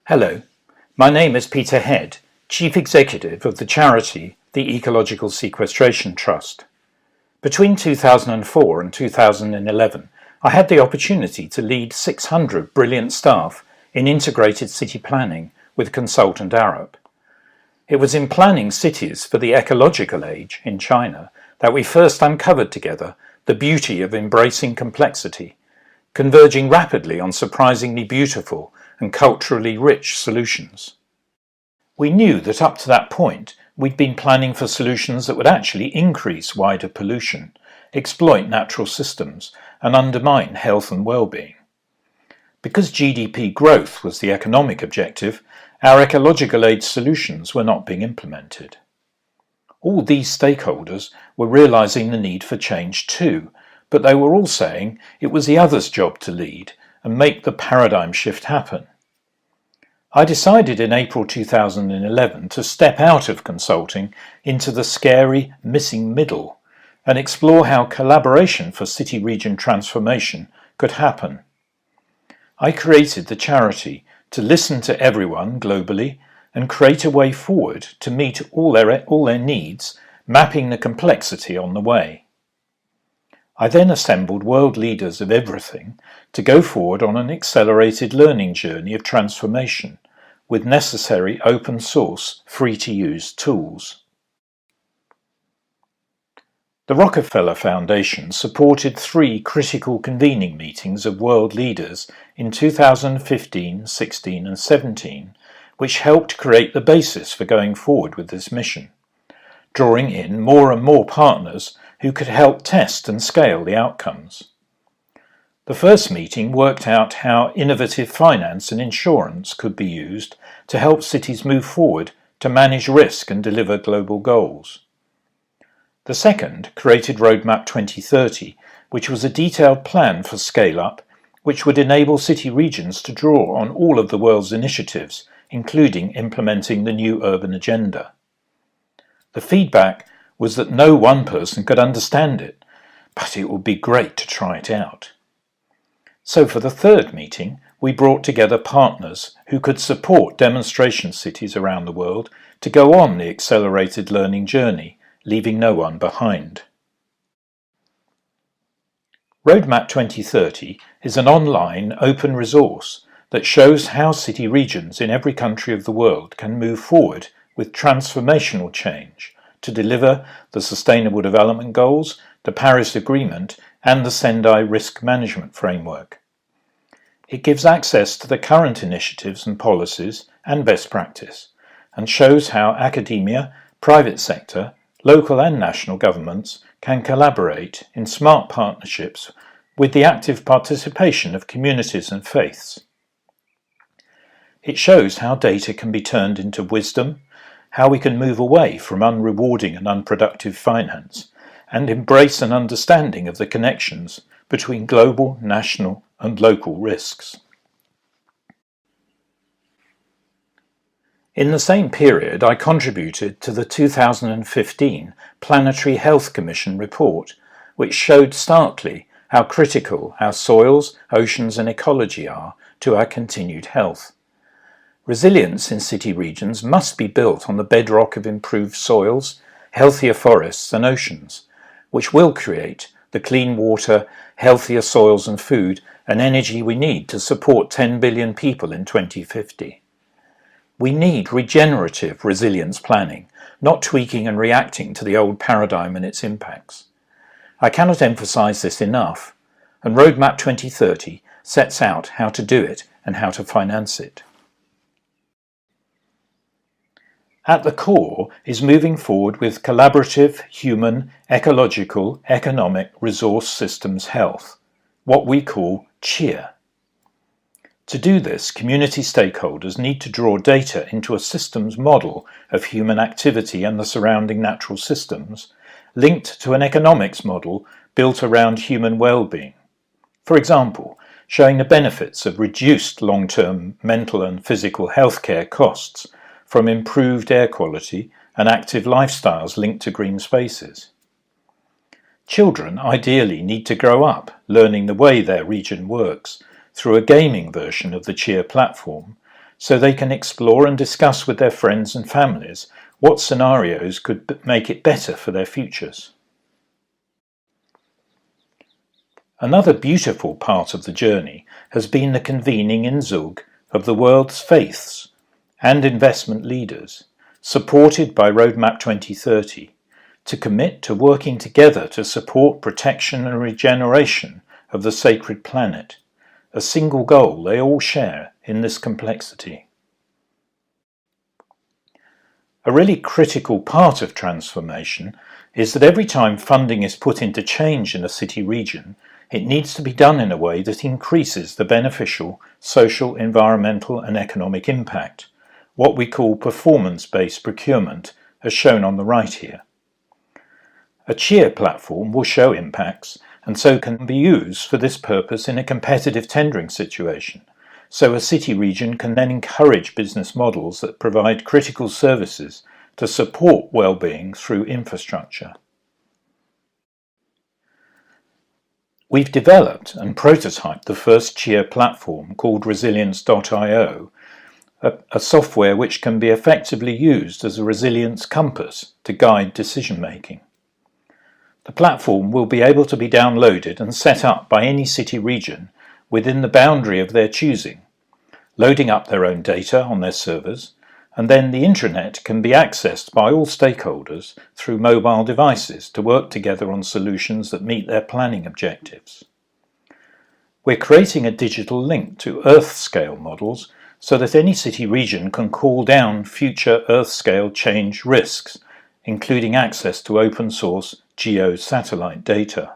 Hello, my name is Peter Head, Chief Executive of the charity the Ecological Sequestration Trust. Between 2004 and 2011, I had the opportunity to lead 600 brilliant staff in integrated city planning with consultant Arup. It was in planning cities for the ecological age in China that we first uncovered together the beauty of embracing complexity, converging rapidly on surprisingly beautiful and culturally rich solutions. We knew that up to that point we'd been planning for solutions that would actually increase wider pollution, exploit natural systems, and undermine health and well-being. Because GDP growth was the economic objective, our ecological aid solutions were not being implemented. All these stakeholders were realizing the need for change too, but they were all saying it was the others' job to lead and make the paradigm shift happen. I decided in April 2011 to step out of consulting into the scary missing middle and explore how collaboration for city-region transformation could happen. I created the charity to listen to everyone globally and create a way forward to meet all their needs, mapping the complexity on the way. I then assembled world leaders of everything to go forward on an accelerated learning journey of transformation with necessary open source, free-to-use tools. The Rockefeller Foundation supported 3 critical convening meetings of world leaders in 2015, 16 and 17, which helped create the basis for going forward with this mission, drawing in more and more partners who could help test and scale the outcomes. The first meeting worked out how innovative finance and insurance could be used to help cities move forward to manage risk and deliver global goals. The second created Roadmap 2030, which was a detailed plan for scale-up, which would enable city regions to draw on all of the world's initiatives, including implementing the new urban agenda. The feedback was that no one person could understand it, but it would be great to try it out. So for the third meeting, we brought together partners who could support demonstration cities around the world to go on the accelerated learning journey, leaving no one behind. Roadmap 2030 is an online open resource that shows how city regions in every country of the world can move forward with transformational change to deliver the Sustainable Development Goals, the Paris Agreement, and the Sendai Risk Management Framework. It gives access to the current initiatives and policies and best practice, and shows how academia, private sector, local and national governments can collaborate in smart partnerships with the active participation of communities and faiths. It shows how data can be turned into wisdom, how we can move away from unrewarding and unproductive finance, and embrace an understanding of the connections between global, national, and local risks. In the same period, I contributed to the 2015 Planetary Health Commission report, which showed starkly how critical our soils, oceans, and ecology are to our continued health. Resilience in city regions must be built on the bedrock of improved soils, healthier forests, and oceans, which will create the clean water, healthier soils and food and energy we need to support 10 billion people in 2050. We need regenerative resilience planning, not tweaking and reacting to the old paradigm and its impacts. I cannot emphasize this enough, and Roadmap 2030 sets out how to do it and how to finance it. At the core is moving forward with collaborative, human, ecological, economic resource systems health, what we call CHEER. To do this, community stakeholders need to draw data into a systems model of human activity and the surrounding natural systems, linked to an economics model built around human well-being. For example, showing the benefits of reduced long-term mental and physical healthcare costs from improved air quality and active lifestyles linked to green spaces. Children ideally need to grow up learning the way their region works through a gaming version of the CHEER platform so they can explore and discuss with their friends and families what scenarios could make it better for their futures. Another beautiful part of the journey has been the convening in Zug of the world's faiths and investment leaders, supported by Roadmap 2030, to commit to working together to support protection and regeneration of the sacred planet, a single goal they all share in this complexity. A really critical part of transformation is that every time funding is put into change in a city region, it needs to be done in a way that increases the beneficial social, environmental and economic impact, what we call performance-based procurement, as shown on the right here. A cheer platform will show impacts and so can be used for this purpose in a competitive tendering situation, so a city region can then encourage business models that provide critical services to support well-being through infrastructure. We've developed and prototyped the first cheer platform called Resilience.io, a software which can be effectively used as a resilience compass to guide decision-making. The platform will be able to be downloaded and set up by any city region within the boundary of their choosing, loading up their own data on their servers, and then the intranet can be accessed by all stakeholders through mobile devices to work together on solutions that meet their planning objectives. We're creating a digital link to Earth-scale models so that any city region can call down future Earth-scale change risks, including access to open-source geo-satellite data.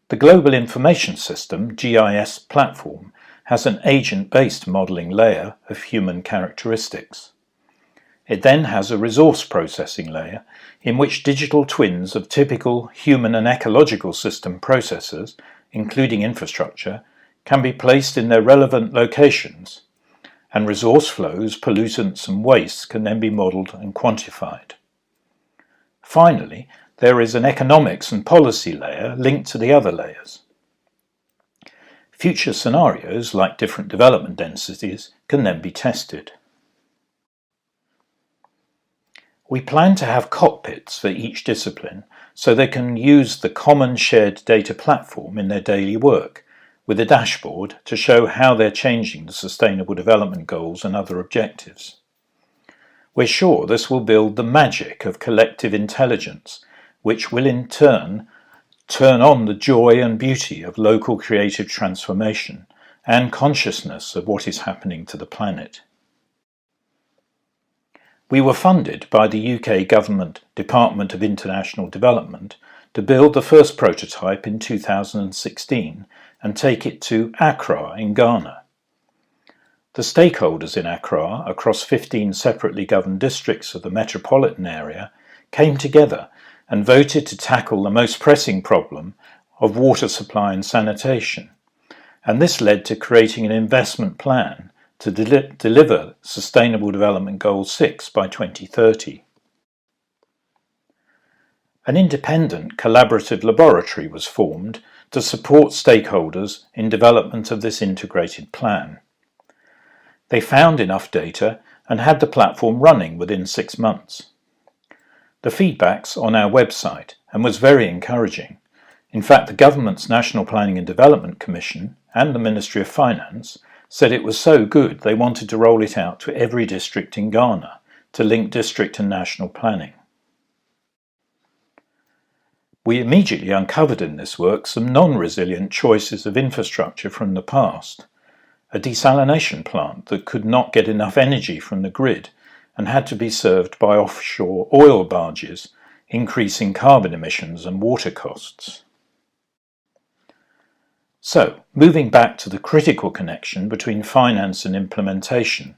The Global Information System (GIS) platform has an agent-based modelling layer of human characteristics. It then has a resource processing layer in which digital twins of typical human and ecological system processes, including infrastructure, can be placed in their relevant locations, and resource flows, pollutants and wastes can then be modelled and quantified. Finally, there is an economics and policy layer linked to the other layers. Future scenarios, like different development densities, can then be tested. We plan to have cockpits for each discipline so they can use the common shared data platform in their daily work, with a dashboard to show how they're changing the Sustainable Development Goals and other objectives. We're sure this will build the magic of collective intelligence, which will in turn on the joy and beauty of local creative transformation and consciousness of what is happening to the planet. We were funded by the UK Government Department of International Development to build the first prototype in 2016 and take it to Accra in Ghana. The stakeholders in Accra, across 15 separately governed districts of the metropolitan area, came together and voted to tackle the most pressing problem of water supply and sanitation, and this led to creating an investment plan to deliver Sustainable Development Goal 6 by 2030. An independent collaborative laboratory was formed to support stakeholders in development of this integrated plan. They found enough data and had the platform running within 6 months. The feedback's on our website and was very encouraging. In fact, the government's National Planning and Development Commission and the Ministry of Finance said it was so good they wanted to roll it out to every district in Ghana to link district and national planning. We immediately uncovered in this work some non-resilient choices of infrastructure from the past. A desalination plant that could not get enough energy from the grid and had to be served by offshore oil barges, increasing carbon emissions and water costs. So, moving back to the critical connection between finance and implementation,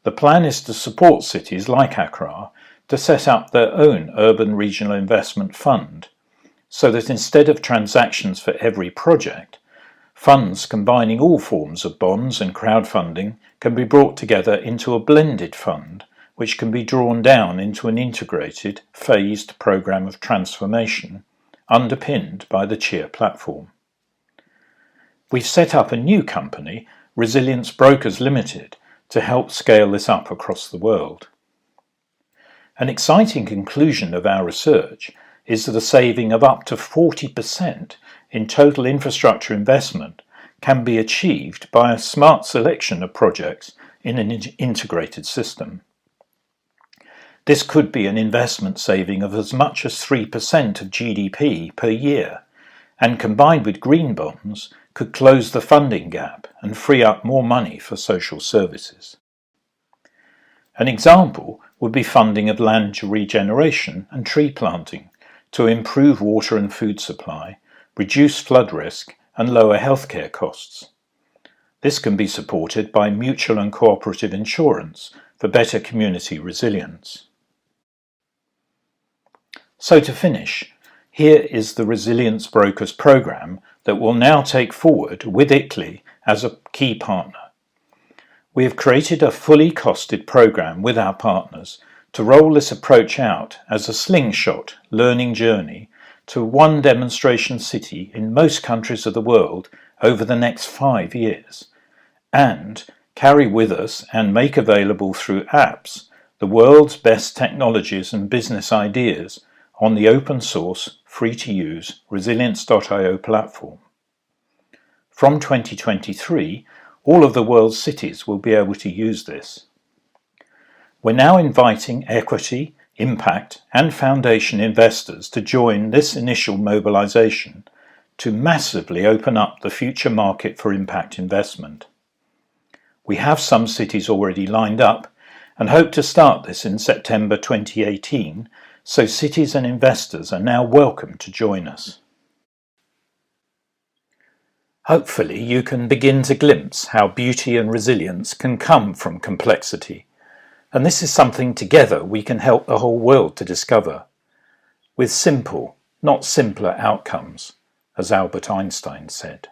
the plan is to support cities like Accra to set up their own urban regional investment fund, so that instead of transactions for every project, funds combining all forms of bonds and crowdfunding can be brought together into a blended fund, which can be drawn down into an integrated, phased programme of transformation, underpinned by the Cheer platform. We've set up a new company Resilience Brokers Limited, to help scale this up across the world. An exciting conclusion of our research is that a saving of up to 40% in total infrastructure investment can be achieved by a smart selection of projects in an integrated system. This could be an investment saving of as much as 3% of GDP per year, and combined with green bonds, could close the funding gap and free up more money for social services. An example would be funding of land regeneration and tree planting to improve water and food supply, reduce flood risk, and lower healthcare costs. This can be supported by mutual and cooperative insurance for better community resilience. So to finish, here is the Resilience Brokers programme that we'll now take forward with ICLEI as a key partner. We have created a fully costed programme with our partners to roll this approach out as a slingshot learning journey to one demonstration city in most countries of the world over the next 5 years, and carry with us and make available through apps the world's best technologies and business ideas on the open source, free-to-use Resilience.io platform. From 2023, all of the world's cities will be able to use this. We're now inviting equity, impact, and foundation investors to join this initial mobilisation to massively open up the future market for impact investment. We have some cities already lined up and hope to start this in September 2018, so cities and investors are now welcome to join us. Hopefully you can begin to glimpse how beauty and resilience can come from complexity, and this is something together we can help the whole world to discover, with simple, not simpler outcomes, as Albert Einstein said.